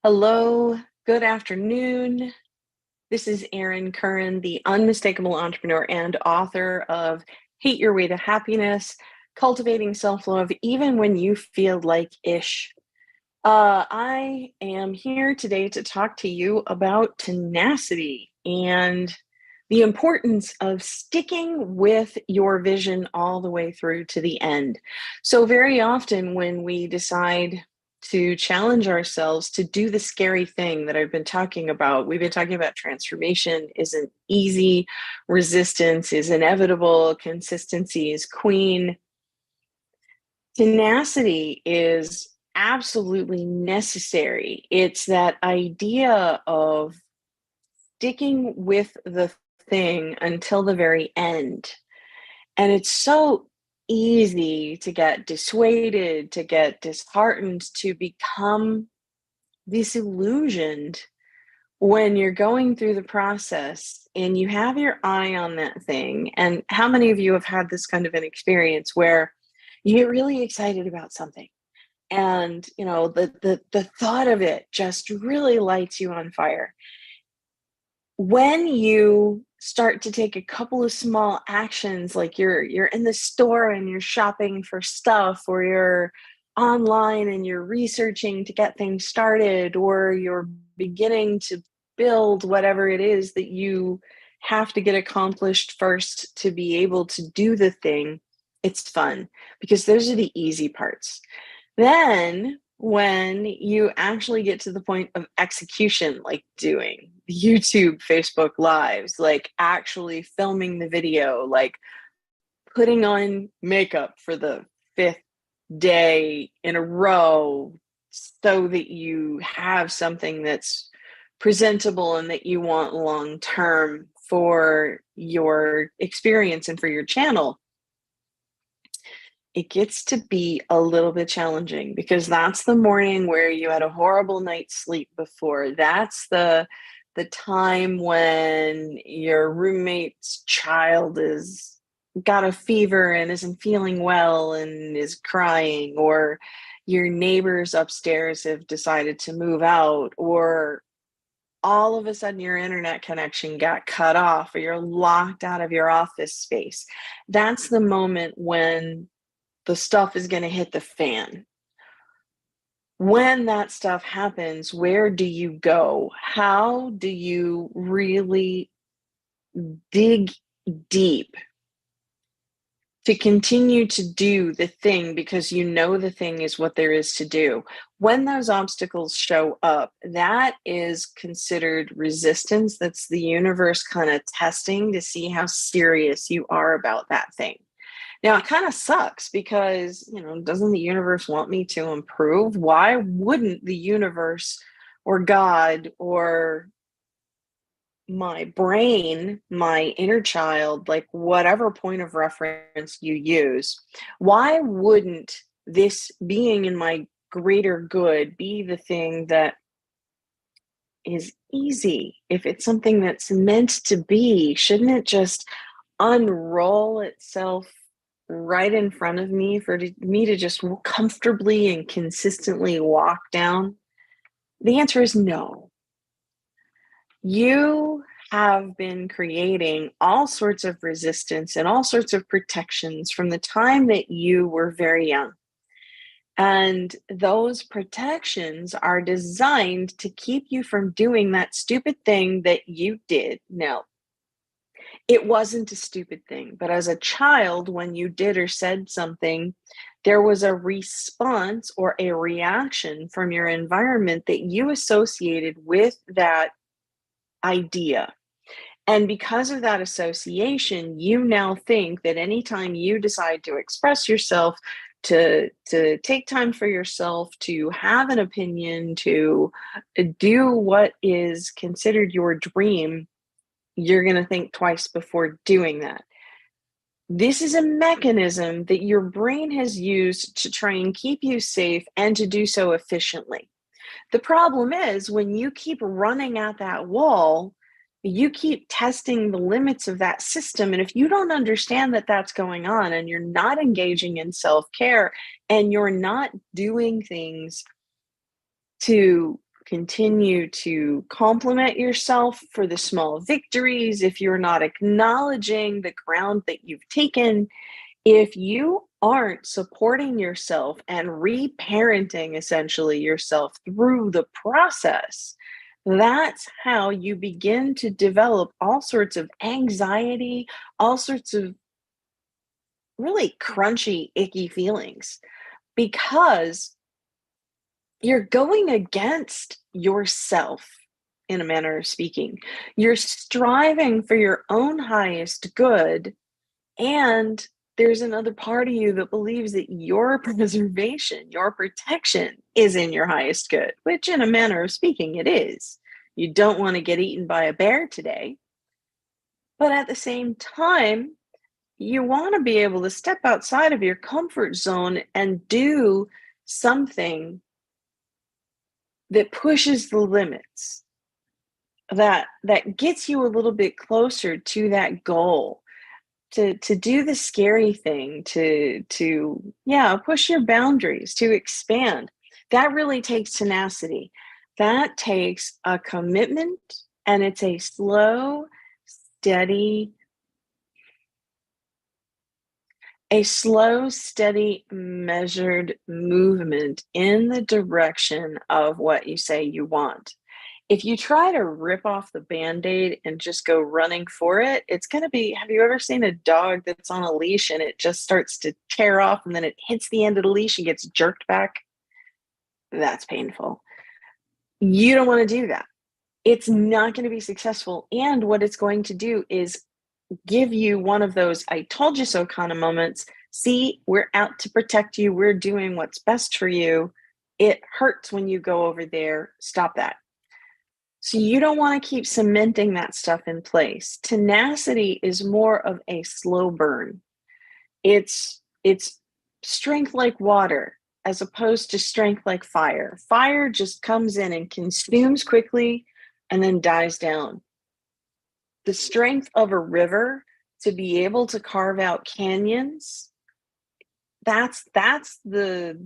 Hello, good afternoon. This is Erin Curran, the unmistakable entrepreneur and author of Hate Your Way to Happiness, Cultivating Self-Love Even When You Feel Like Ish. I am here today to talk to you about tenacity and the importance of sticking with your vision all the way through to the end. So, very often when we decide to challenge ourselves to do the scary thing that I've been talking about, we've been talking about transformation isn't easy, resistance is inevitable, consistency is queen. Tenacity is absolutely necessary. It's that idea of sticking with the thing until the very end. And it's so easy to get dissuaded, to get disheartened, to become disillusioned when you're going through the process and you have your eye on that thing. And how many of you have had this kind of an experience where you get really excited about something and the thought of it just really lights you on fire? When you start to take a couple of small actions, like you're in the store and you're shopping for stuff, or you're online and you're researching to get things started, or you're beginning to build whatever it is that you have to get accomplished first to be able to do the thing, it's fun because those are the easy parts. Then, when you actually get to the point of execution, like doing YouTube, Facebook Lives, like actually filming the video, like putting on makeup for the fifth day in a row so that you have something that's presentable and that you want long term for your experience and for your channel, it gets to be a little bit challenging because that's the morning where you had a horrible night's sleep before. That's the time when your roommate's child is got a fever and isn't feeling well and is crying, or your neighbors upstairs have decided to move out, or all of a sudden your internet connection got cut off, or you're locked out of your office space. That's the moment when the stuff is going to hit the fan. When that stuff happens, where do you go? How do you really dig deep to continue to do the thing because you know the thing is what there is to do? When those obstacles show up, that is considered resistance. That's the universe kind of testing to see how serious you are about that thing. Now, it kind of sucks because, doesn't the universe want me to improve? Why wouldn't the universe or God or my brain, my inner child, like whatever point of reference you use, why wouldn't this being in my greater good be the thing that is easy? If it's something that's meant to be, shouldn't it just unroll itself right in front of me for me to just comfortably and consistently walk down? The answer is no. You have been creating all sorts of resistance and all sorts of protections from the time that you were very young. And those protections are designed to keep you from doing that stupid thing that you did. Now, it wasn't a stupid thing, but as a child, when you did or said something, there was a response or a reaction from your environment that you associated with that idea. And because of that association, you now think that anytime you decide to express yourself, to take time for yourself, to have an opinion, to do what is considered your dream, you're going to think twice before doing that. This is a mechanism that your brain has used to try and keep you safe and to do so efficiently. The problem is when you keep running at that wall, you keep testing the limits of that system. And if you don't understand that that's going on and you're not engaging in self care and you're not doing things to continue to compliment yourself for the small victories, if you're not acknowledging the ground that you've taken, if you aren't supporting yourself and reparenting essentially yourself through the process, that's how you begin to develop all sorts of anxiety, all sorts of really crunchy, icky feelings because you're going against yourself in a manner of speaking. You're striving for your own highest good, and there's another part of you that believes that your preservation, your protection is in your highest good, which, in a manner of speaking, it is. You don't want to get eaten by a bear today. But at the same time, you want to be able to step outside of your comfort zone and do something that pushes the limits, that gets you a little bit closer to that goal, to do the scary thing, to yeah, push your boundaries, to expand. That really takes tenacity. That takes a commitment, and it's steady a slow, steady, measured movement in the direction of what you say you want. If you try to rip off the Band-Aid and just go running for it, it's gonna be, have you ever seen a dog that's on a leash and it just starts to tear off and then it hits the end of the leash and gets jerked back? That's painful. You don't wanna do that. It's not gonna be successful, and what it's going to do is give you one of those "I told you so" kind of moments. See, we're out to protect you. We're doing what's best for you. It hurts when you go over there. Stop that. So you don't want to keep cementing that stuff in place. Tenacity is more of a slow burn. It's strength like water as opposed to strength like fire. Fire just comes in and consumes quickly and then dies down. The strength of a river to be able to carve out canyons, that's the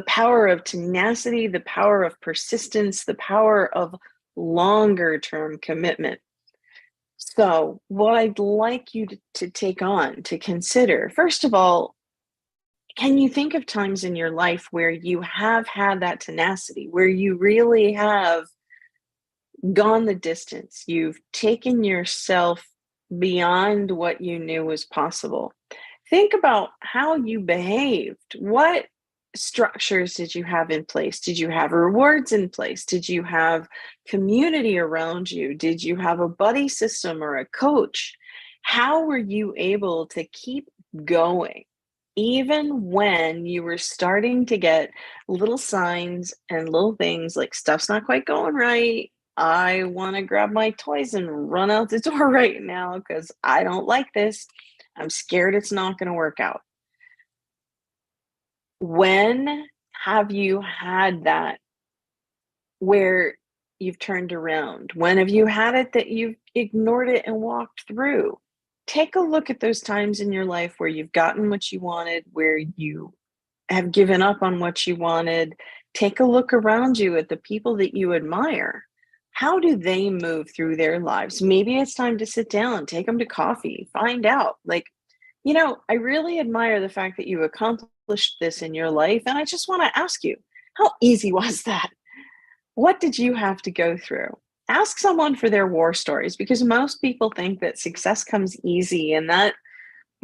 power of tenacity, the power of persistence, the power of longer term commitment. So, what I'd like you to take on, to consider, first of all, can you think of times in your life where you have had that tenacity, where you really have gone the distance? You've taken yourself beyond what you knew was possible. Think about how you behaved. What structures did you have in place? Did you have rewards in place? Did you have community around you? Did you have a buddy system or a coach? How were you able to keep going even when you were starting to get little signs and little things like stuff's not quite going right? I want to grab my toys and run out the door right now because I don't like this. I'm scared it's not going to work out. When have you had that where you've turned around? When have you had it that you've ignored it and walked through? Take a look at those times in your life where you've gotten what you wanted, where you have given up on what you wanted. Take a look around you at the people that you admire. How do they move through their lives? Maybe it's time to sit down, take them to coffee, find out. Like, I really admire the fact that you accomplished this in your life. And I just want to ask you, how easy was that? What did you have to go through? Ask someone for their war stories because most people think that success comes easy and that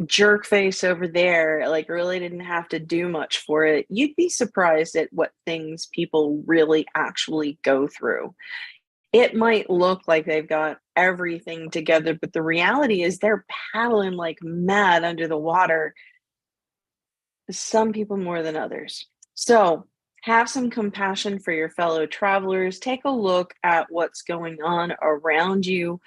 jerk face over there like really didn't have to do much for it. You'd be surprised at what things people really actually go through. It might look like they've got everything together, but the reality is they're paddling like mad under the water, some people more than others. So, have some compassion for your fellow travelers. Take a look at what's going on around you.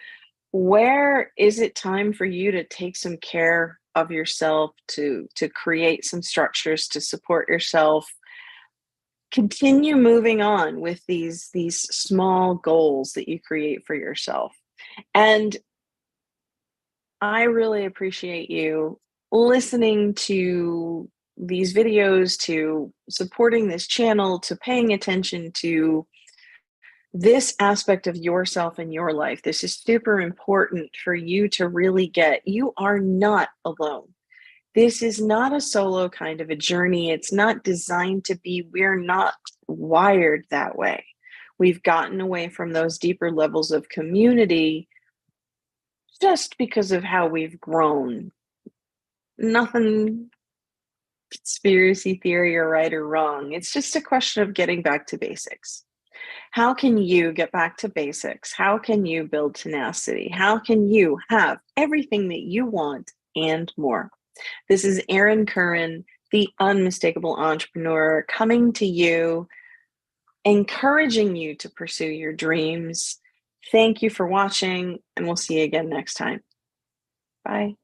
Where is it time for you to take some care of yourself, to create some structures to support yourself? Continue moving on with these small goals that you create for yourself. And I really appreciate you listening to these videos, to supporting this channel, to paying attention to this aspect of yourself and your life, this is super important for you to really get. You are not alone. This is not a solo kind of a journey. It's not designed to be. We're not wired that way. We've gotten away from those deeper levels of community just because of how we've grown. Nothing conspiracy theory or right or wrong. It's just a question of getting back to basics. How can you get back to basics? How can you build tenacity? How can you have everything that you want and more? This is Erin Curran, the unmistakable entrepreneur, coming to you, encouraging you to pursue your dreams. Thank you for watching, and we'll see you again next time. Bye.